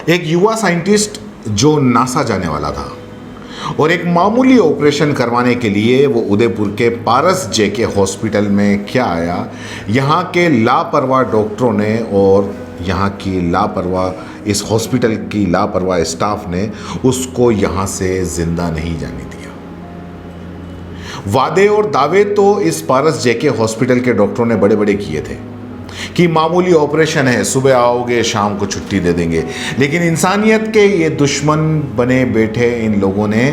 एक युवा साइंटिस्ट जो नासा जाने वाला था और एक मामूली ऑपरेशन करवाने के लिए वो उदयपुर के पारस जेके हॉस्पिटल में क्या आया, यहाँ के लापरवाह डॉक्टरों ने और यहाँ की लापरवाह इस हॉस्पिटल की लापरवाह स्टाफ ने उसको यहाँ से जिंदा नहीं जाने दिया। वादे और दावे तो इस पारस जेके हॉस्पिटल के डॉक्टरों ने बड़े बड़े किए थे कि मामूली ऑपरेशन है, सुबह आओगे शाम को छुट्टी दे देंगे, लेकिन इंसानियत के ये दुश्मन बने बैठे इन लोगों ने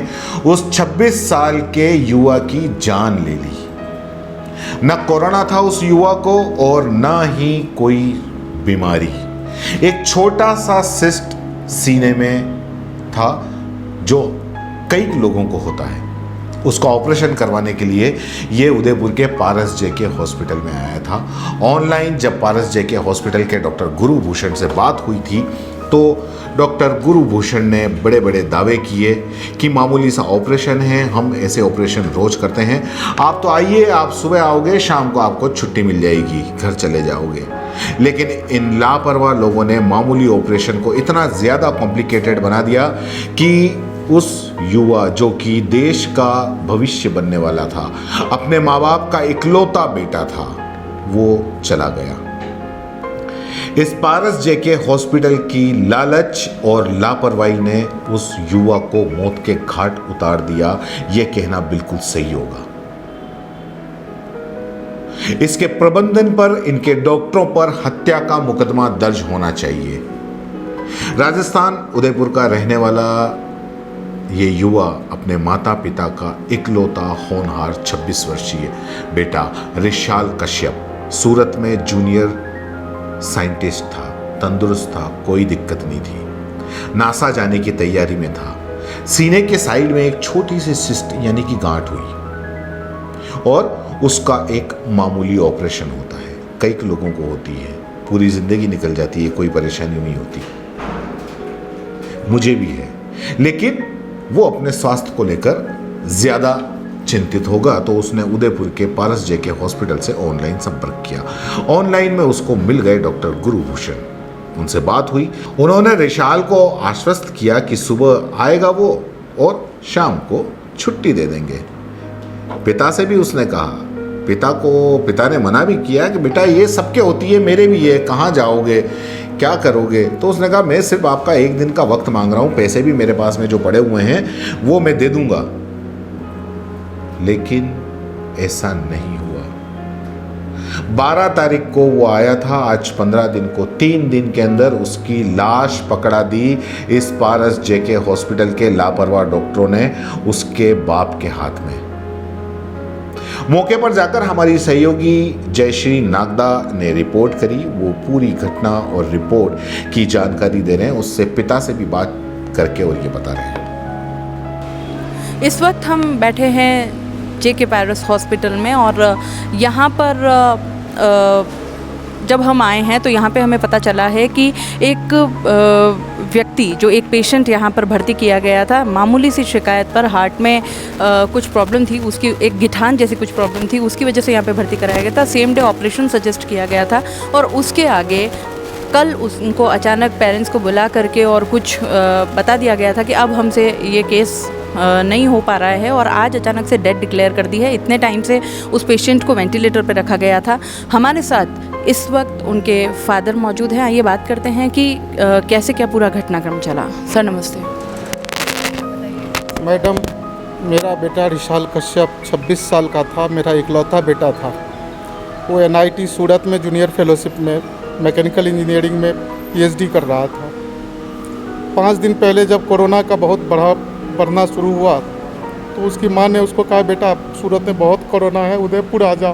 उस 26 साल के युवा की जान ले ली। न कोरोना था उस युवा को और न ही कोई बीमारी, एक छोटा सा सिस्ट सीने में था जो कई लोगों को होता है। उसका ऑपरेशन करवाने के लिए ये उदयपुर के पारस जेके हॉस्पिटल में आया था। ऑनलाइन जब पारस जेके हॉस्पिटल के डॉक्टर गुरुभूषण से बात हुई थी तो डॉक्टर गुरुभूषण ने बड़े बड़े दावे किए कि मामूली सा ऑपरेशन है, हम ऐसे ऑपरेशन रोज करते हैं, आप तो आइए, आप सुबह आओगे शाम को आपको छुट्टी मिल जाएगी, घर चले जाओगे। लेकिन इन लापरवाह लोगों ने मामूली ऑपरेशन को इतना ज़्यादा कॉम्प्लिकेटेड बना दिया कि उस युवा जो कि देश का भविष्य बनने वाला था, अपने माँ बाप का इकलौता बेटा था, वो चला गया। इस पारस जेके हॉस्पिटल की लालच और लापरवाही ने उस युवा को मौत के घाट उतार दिया, यह कहना बिल्कुल सही होगा। इसके प्रबंधन पर, इनके डॉक्टरों पर हत्या का मुकदमा दर्ज होना चाहिए। राजस्थान उदयपुर का रहने वाला ये युवा अपने माता पिता का इकलौता होनहार 26 वर्षीय बेटा ऋशाल कश्यप सूरत में जूनियर साइंटिस्ट था, तंदुरुस्त था, कोई दिक्कत नहीं थी, नासा जाने की तैयारी में था। सीने के साइड में एक छोटी सी सिस्ट यानी कि गांठ हुई और उसका एक मामूली ऑपरेशन होता है, कई लोगों को होती है, पूरी जिंदगी निकल जाती है, कोई परेशानी नहीं होती, मुझे भी है। लेकिन वो अपने स्वास्थ्य को लेकर ज्यादा चिंतित होगा तो उसने उदयपुर के पारस जेके हॉस्पिटल से ऑनलाइन संपर्क किया। ऑनलाइन में उसको मिल गए डॉक्टर गुरुभूषण, उनसे बात हुई। उन्होंने ऋशाल को आश्वस्त किया कि सुबह आएगा वो और शाम को छुट्टी दे देंगे। पिता से भी उसने कहा, पिता ने मना भी किया कि बेटा ये सबके होती है, मेरे भी है, कहाँ जाओगे, क्या करोगे? तो उसने कहा मैं सिर्फ आपका एक दिन का वक्त मांग रहा हूं, पैसे भी मेरे पास में जो पड़े हुए हैं वो मैं दे दूंगा। लेकिन ऐसा नहीं हुआ। 12 तारीख को वो आया था, आज 15 दिन को, 3 दिन के अंदर उसकी लाश पकड़ा दी इस पारस जेके हॉस्पिटल के लापरवाह डॉक्टरों ने उसके बाप के हाथ में। मौके पर जाकर हमारी सहयोगी जयश्री नागदा ने रिपोर्ट करी। वो पूरी घटना और रिपोर्ट की जानकारी दे रहे हैं, उससे पिता से भी बात करके और ये बता रहे हैं। इस वक्त हम बैठे हैं जेके पारस हॉस्पिटल में और यहाँ पर जब हम आए हैं तो यहाँ पे हमें पता चला है कि एक व्यक्ति जो एक पेशेंट यहाँ पर भर्ती किया गया था, मामूली सी शिकायत पर हार्ट में कुछ प्रॉब्लम थी, उसकी एक गिठान जैसी कुछ प्रॉब्लम थी, उसकी वजह से यहाँ पे भर्ती कराया गया था। सेम डे ऑपरेशन सजेस्ट किया गया था और उसके आगे कल उनको अचानक पेरेंट्स को बुला करके और कुछ बता दिया गया था कि अब हमसे ये केस नहीं हो पा रहा है और आज अचानक से डेड डिक्लेयर कर दी है। इतने टाइम से उस पेशेंट को वेंटिलेटर पर रखा गया था। हमारे साथ इस वक्त उनके फादर मौजूद हैं। आइए बात करते हैं कि कैसे क्या पूरा घटनाक्रम चला। सर नमस्ते। मैडम, मेरा बेटा ऋशाल कश्यप 26 साल का था, मेरा इकलौता बेटा था। वो NIT सूरत में जूनियर फेलोशिप में मैकेनिकल इंजीनियरिंग में PhD कर रहा था। 5 दिन पहले जब कोरोना का बहुत बढ़ना शुरू हुआ तो उसकी माँ ने उसको कहा, बेटा सूरत में बहुत कोरोना है, उदयपुर आ जा,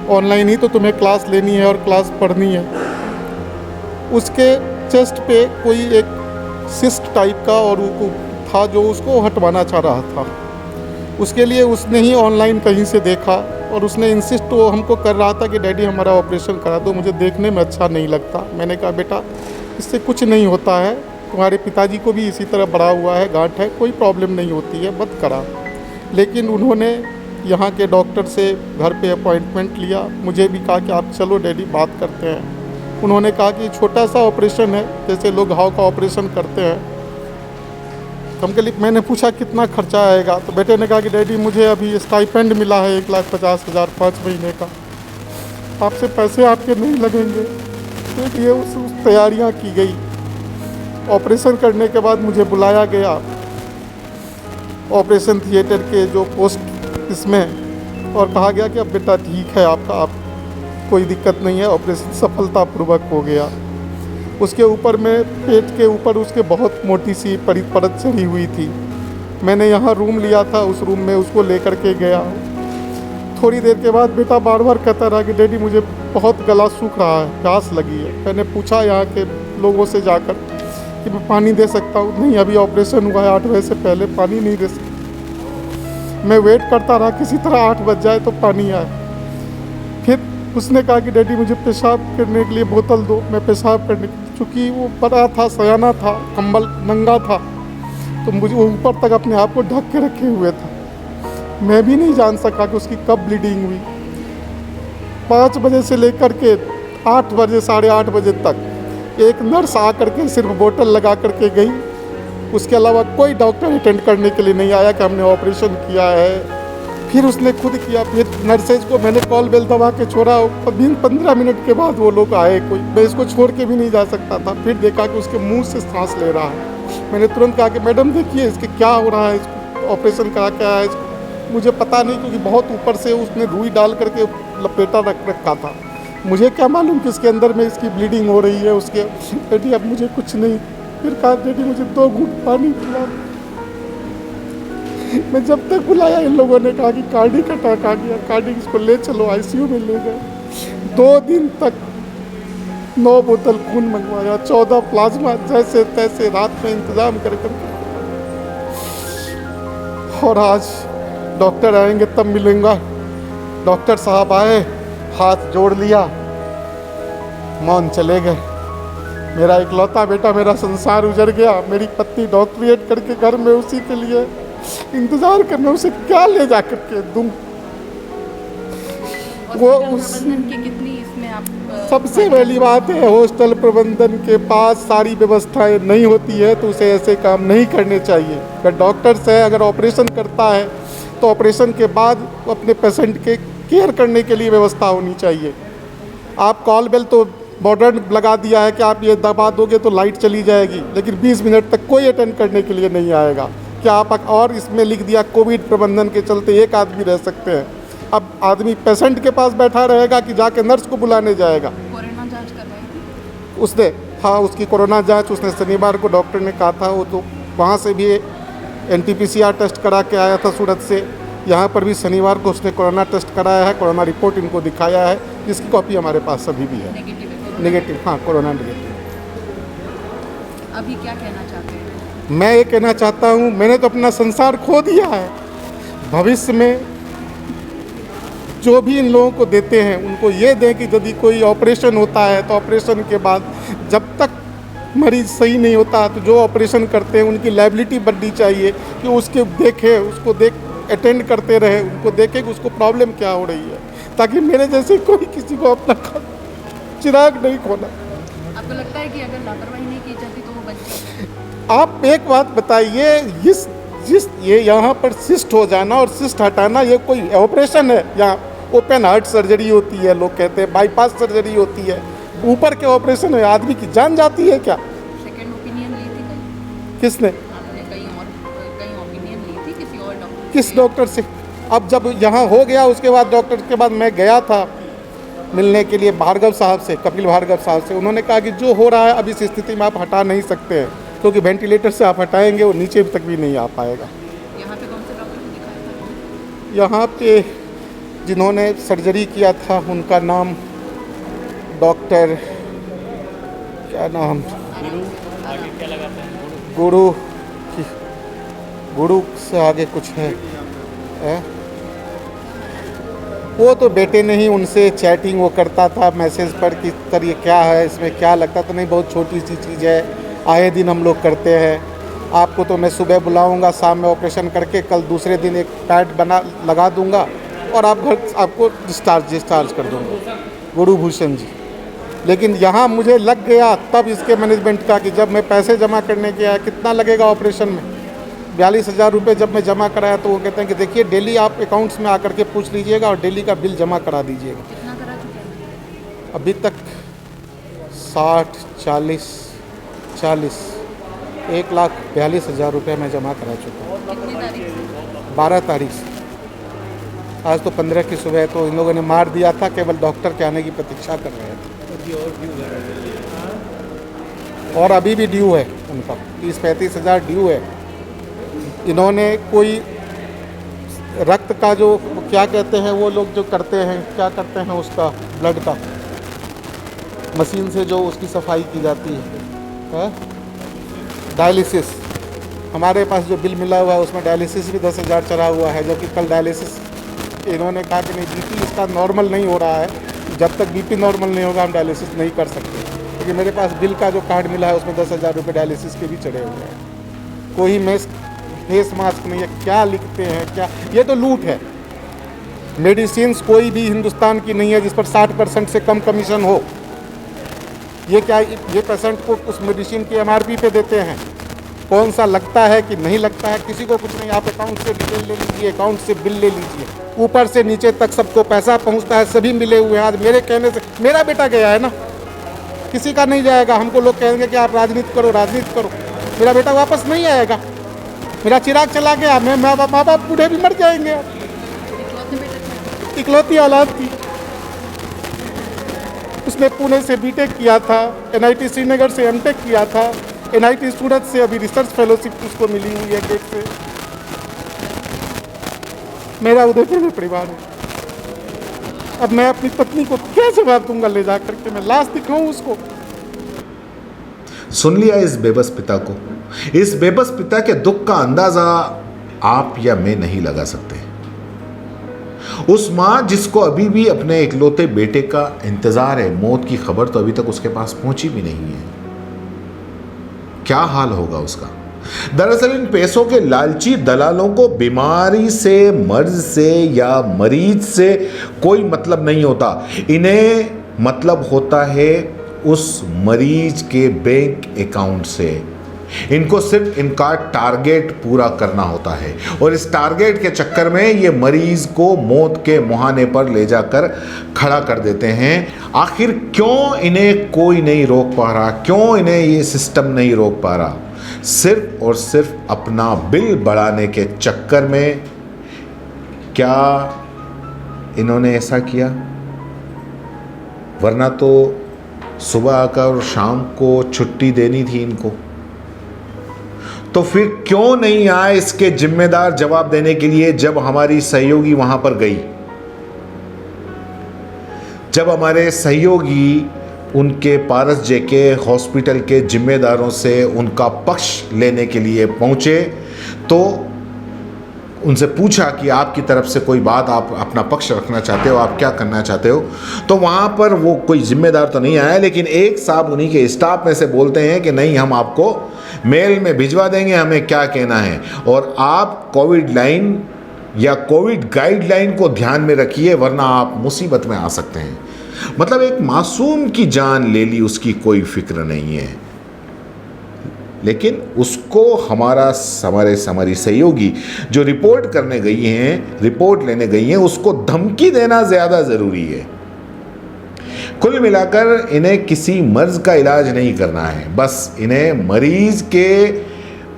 ऑनलाइन ही तो तुम्हें क्लास लेनी है और क्लास पढ़नी है। उसके चेस्ट पे कोई एक सिस्ट टाइप का और था जो उसको हटवाना चाह रहा था। उसके लिए उसने ही ऑनलाइन कहीं से देखा और उसने इंसिस्ट वो हमको कर रहा था कि डैडी हमारा ऑपरेशन करा दो, मुझे देखने में अच्छा नहीं लगता। मैंने कहा बेटा इससे कुछ नहीं होता है, तुम्हारे पिताजी को भी इसी तरह बढ़ा हुआ है, गांठ है, कोई प्रॉब्लम नहीं होती है, मत करा। लेकिन उन्होंने यहाँ के डॉक्टर से घर पे अपॉइंटमेंट लिया, मुझे भी कहा कि आप चलो डैडी बात करते हैं। उन्होंने कहा कि छोटा सा ऑपरेशन है, जैसे लोग घाव का ऑपरेशन करते हैं। मैंने पूछा कितना खर्चा आएगा, तो बेटे ने कहा कि डैडी मुझे अभी स्टाइपेंड मिला है 1,50,000 5 महीने का, आपसे पैसे आपके नहीं लगेंगे। तो ये उस तैयारियां की गई। ऑपरेशन करने के बाद मुझे बुलाया गया ऑपरेशन थिएटर के जो पोस्ट इसमें, और कहा गया कि अब बेटा ठीक है आपका, आप कोई दिक्कत नहीं है, ऑपरेशन सफलतापूर्वक हो गया। उसके ऊपर में पेट के ऊपर उसके बहुत मोटी सी परत चढ़ी हुई थी। मैंने यहाँ रूम लिया था, उस रूम में उसको लेकर के गया। थोड़ी देर के बाद बेटा बार बार कहता रहा कि डैडी मुझे बहुत गला सूख रहा है, प्यास लगी है। मैंने पूछा यहाँ के लोगों से जाकर कि मैं पानी दे सकता हूँ? नहीं, अभी ऑपरेशन हुआ है, 8 बजे से पहले पानी नहीं दे सकता। मैं वेट करता रहा, किसी तरह 8 बज जाए तो पानी आए। फिर उसने कहा कि डैडी मुझे पेशाब करने के लिए बोतल दो। मैं पेशाब करने, चूँकि वो बड़ा था, सयाना था, कंबल नंगा था, तो मुझे वो ऊपर तक अपने आप को ढक के रखे हुए था। मैं भी नहीं जान सका कि उसकी कब ब्लीडिंग हुई। 5 बजे से लेकर के 8 बजे 8:30 बजे तक एक नर्स आकर के सिर्फ बोतल लगा करके गई। उसके अलावा कोई डॉक्टर अटेंड करने के लिए नहीं आया कि हमने ऑपरेशन किया है। फिर उसने खुद किया। फिर नर्सेज को मैंने कॉल बेल दबा के छोड़ा। 15 मिनट के बाद वो लोग आए। कोई, मैं इसको छोड़ के भी नहीं जा सकता था। फिर देखा कि उसके मुंह से सांस ले रहा है। मैंने तुरंत कहा कि मैडम देखिए इसके क्या हो रहा है, इसको ऑपरेशन करा क्या है इसको। मुझे पता नहीं, क्योंकि बहुत ऊपर से उसने रुई डाल करके लपेटा रखा था। मुझे क्या मालूम कि इसके अंदर में इसकी ब्लीडिंग हो रही है उसके। डैडी अब मुझे कुछ नहीं। फिर कहा डैडी मुझे 2 घूंट पानी पिला। मैं जब तक बुलाया, इन लोगों ने कहा कि कार्डिक अटैक आ गया, कार्डिक, इसको ले चलो, आईसीयू में ले गए। 2 दिन तक 9 बोतल खून मंगवाया, 14 प्लाज्मा, जैसे तैसे रात में इंतजाम कर और आज डॉक्टर आएंगे तब मिलूंगा। डॉक्टर साहब आए, हाथ जोड़ लिया, मौन चले गए। मेरा इकलौता बेटा, मेरा संसार उजड़ गया। मेरी पत्नी डॉक्टरेट करके घर में उसी के लिए इंतजार करना, उसे क्या ले जा करके दूं। वो उस कितनी इसमें आप सबसे पहली बात है, हॉस्टल प्रबंधन के पास सारी व्यवस्थाएं नहीं होती है तो उसे ऐसे काम नहीं करने चाहिए। अगर डॉक्टर्स है, अगर ऑपरेशन करता है तो ऑपरेशन के बाद अपने पेशेंट के केयर करने के लिए व्यवस्था होनी चाहिए। आप कॉल बेल तो मॉडर्न लगा दिया है कि आप ये दबा दोगे तो लाइट चली जाएगी, लेकिन 20 मिनट तक कोई अटेंड करने के लिए नहीं आएगा। क्या आप, और इसमें लिख दिया कोविड प्रबंधन के चलते 1 आदमी रह सकते हैं। अब आदमी पेशेंट के पास बैठा रहेगा कि जाके नर्स को बुलाने जाएगा। कोरोना जांच करवाई थी उसने, हाँ, उसकी कोरोना जांच उसने शनिवार को डॉक्टर ने कहा था। वो तो वहाँ से भी NT-PCR टेस्ट करा के आया था सूरत से। यहाँ पर भी शनिवार को उसने कोरोना टेस्ट कराया है, कोरोना रिपोर्ट इनको दिखाया है, जिसकी कॉपी हमारे पास अभी भी है। नेगेटिव, हाँ, कोरोना नेगेटिव। अभी क्या कहना चाहते हैं? मैं ये कहना चाहता हूँ, मैंने तो अपना संसार खो दिया है। भविष्य में जो भी इन लोगों को देते हैं उनको ये दें कि यदि कोई ऑपरेशन होता है तो ऑपरेशन के बाद जब तक मरीज सही नहीं होता तो जो ऑपरेशन करते हैं उनकी लायबिलिटी बननी चाहिए कि उसके देखे, उसको अटेंड करते रहे, उनको देखें कि उसको प्रॉब्लम क्या हो रही है, ताकि मेरे जैसे कोई किसी को अपना चिराग नहीं खोना। आपको लगता है कि अगर लापरवाही नहीं की जाती तो वो बच जाता? आप एक बात बताइए, ये यहाँ पर सिस्ट हो जाना और सिस्ट हटाना ये कोई ऑपरेशन है? यहाँ ओपन हार्ट सर्जरी होती है, लोग कहते हैं बाईपास सर्जरी होती है, ऊपर के ऑपरेशन है, आदमी की जान जाती है क्या? सेकंड ओपिनियन ली थी कहीं? किसने? आपने कहीं ओपिनियन ली थी किसी और डॉक्टर? किस डॉक्टर से? अब जब यहाँ हो गया उसके बाद डॉक्टर के बाद मैं गया था मिलने के लिए भार्गव साहब से, कपिल भार्गव साहब से। उन्होंने कहा कि जो हो रहा है अभी इस स्थिति में आप हटा नहीं सकते हैं, क्योंकि वेंटिलेटर से आप हटाएंगे वो नीचे तक भी नहीं आ पाएगा। यहाँ पे कौन से डॉक्टर को दिखाया था? यहाँ पे जिन्होंने सर्जरी किया था उनका नाम डॉक्टर, क्या नाम, गुरु से आगे कुछ है? वो तो बेटे ने ही उनसे चैटिंग वो करता था मैसेज पर कि सर ये क्या है, इसमें क्या लगता, तो नहीं बहुत छोटी सी चीज़ है, आए दिन हम लोग करते हैं। आपको तो मैं सुबह बुलाऊंगा, शाम में ऑपरेशन करके कल दूसरे दिन एक पैड लगा दूंगा और आप घर आपको डिस्चार्ज कर दूंगा। गुरु भूषण जी। लेकिन यहाँ मुझे लग गया तब इसके मैनेजमेंट का कि जब मैं पैसे जमा करने गया, कितना लगेगा ऑपरेशन में, 42,000 रुपये जब मैं जमा कराया तो वो कहते हैं कि देखिए डेली आप अकाउंट्स में आकर के पूछ लीजिएगा और डेली का बिल जमा करा दीजिएगा। कितना करा चुके हैं? अभी तक 60, 40, 1,42,000 रुपये मैं जमा करा चुका हूँ। कितनी तारीख से? 12 तारीख से। आज तो 15 की सुबह, तो इन लोगों ने मार दिया था, केवल डॉक्टर के आने की प्रतीक्षा कर रहे थे। और अभी भी ड्यू है उनका, 30-35 हज़ार ड्यू है। इन्होंने कोई रक्त का जो क्या कहते हैं वो लोग जो करते हैं, क्या करते हैं उसका, ब्लड का मशीन से जो उसकी सफाई की जाती है, डायलिसिस, हमारे पास जो बिल मिला हुआ है उसमें डायलिसिस भी 10,000 चढ़ा हुआ है, जबकि कल डायलिसिस इन्होंने कहा कि नहीं बीपी इसका नॉर्मल नहीं हो रहा है, जब तक बीपी नॉर्मल नहीं होगा हम डायलिसिस नहीं कर सकते। क्योंकि मेरे पास बिल का जो कार्ड मिला है उसमें 10,000 रुपये डायलिसिस के भी चढ़े हुए हैं। कोई फेस मास्क नहीं है, क्या लिखते हैं क्या, ये तो लूट है। मेडिसिन्स कोई भी हिंदुस्तान की नहीं है जिस पर 60% से कम कमीशन हो। ये क्या, ये पेशेंट को उस मेडिसिन की MRP पे देते हैं, कौन सा लगता है कि नहीं लगता है किसी को कुछ नहीं। आप अकाउंट से डिटेल ले लीजिए, अकाउंट से बिल ले लीजिए, ऊपर से नीचे तक सबको पैसा पहुंचता है, सभी मिले हुए हैं। आज मेरे कहने से मेरा बेटा गया है ना, किसी का नहीं जाएगा। हमको लोग कहेंगे कि आप राजनीति करो, राजनीति करो, मेरा बेटा वापस नहीं आएगा। मेरा चिराग चला गया, मैं माँ बाप बूढ़े भी मर जाएंगे। इकलौती औलाद थी, उसने पुणे से बीटेक किया था, NIT श्रीनगर से MTech किया था, NIT सूरत से अभी रिसर्च फेलोशिप उसको मिली हुई है गेट से। मेरा उदयपुर में परिवार है। अब मैं अपनी पत्नी को क्या जवाब दूंगा ले जा करके, मैं लाश दिखाऊं उसको? सुन लिया इस बेबस पिता को। इस बेबस पिता के दुख का अंदाजा आप या मैं नहीं लगा सकते। उस मां जिसको अभी भी अपने इकलौते बेटे का इंतजार है, मौत की खबर तो अभी तक उसके पास पहुंची भी नहीं है, क्या हाल होगा उसका। दरअसल इन पैसों के लालची दलालों को बीमारी से, मर्ज से या मरीज से कोई मतलब नहीं होता। इन्हें मतलब होता है उस मरीज के बैंक अकाउंट से। इनको सिर्फ इनका टारगेट पूरा करना होता है और इस टारगेट के चक्कर में ये मरीज को मौत के मुहाने पर ले जाकर खड़ा कर देते हैं। आखिर क्यों इन्हें कोई नहीं रोक पा रहा, क्यों इन्हें ये सिस्टम नहीं रोक पा रहा? सिर्फ और सिर्फ अपना बिल बढ़ाने के चक्कर में। क्या इन्होंने ऐसा किया? वरना तो सुबह आकर शाम को छुट्टी देनी थी इनको। तो फिर क्यों नहीं आए इसके जिम्मेदार जवाब देने के लिए जब हमारी सहयोगी वहां पर गई? जब हमारे सहयोगी उनके पारस जेके हॉस्पिटल के जिम्मेदारों से उनका पक्ष लेने के लिए पहुंचे तो उनसे पूछा कि आपकी तरफ से कोई बात, आप अपना पक्ष रखना चाहते हो, आप क्या करना चाहते हो? तो वहाँ पर वो कोई जिम्मेदार तो नहीं आया, लेकिन एक साहब उन्हीं के स्टाफ में से बोलते हैं कि नहीं, हम आपको मेल में भिजवा देंगे, हमें क्या कहना है, और आप कोविड लाइन या कोविड गाइडलाइन को ध्यान में रखिए वरना आप मुसीबत में आ सकते हैं। मतलब एक मासूम की जान ले ली, उसकी कोई फिक्र नहीं है। लेकिन उसको हमारी सहयोगी जो रिपोर्ट करने गई हैं, रिपोर्ट लेने गई हैं, उसको धमकी देना ज़्यादा ज़रूरी है। कुल मिलाकर इन्हें किसी मर्ज का इलाज नहीं करना है, बस इन्हें मरीज के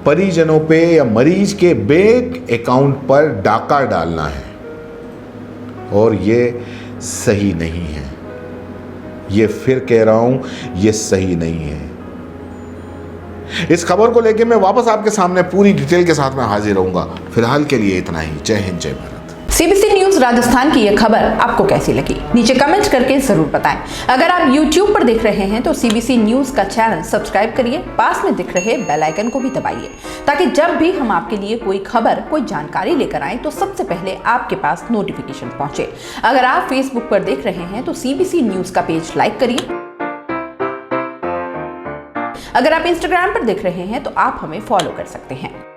परिजनों पे या मरीज के बैंक अकाउंट पर डाका डालना है। और ये सही नहीं है, ये फिर कह रहा हूं, ये सही नहीं है। इस खबर को लेकर मैं वापस आपके सामने पूरी डिटेल के साथ में हाजिर रहूंगा। फिलहाल के लिए इतना ही। जय हिंद, जय भारत। CBC न्यूज राजस्थान की यह खबर आपको कैसी लगी, नीचे कमेंट करके जरूर बताएं। अगर आप YouTube पर देख रहे हैं तो CBC न्यूज का चैनल सब्सक्राइब करिए, पास में दिख रहे बेल आइकन को भी दबाइए, ताकि जब भी हम आपके लिए कोई खबर, कोई जानकारी लेकर आए तो सबसे पहले आपके पास नोटिफिकेशन पहुंचे। अगर आप Facebook पर देख रहे हैं तो CBC न्यूज का पेज लाइक करिए। अगर आप Instagram पर देख रहे हैं तो आप हमें फॉलो कर सकते हैं।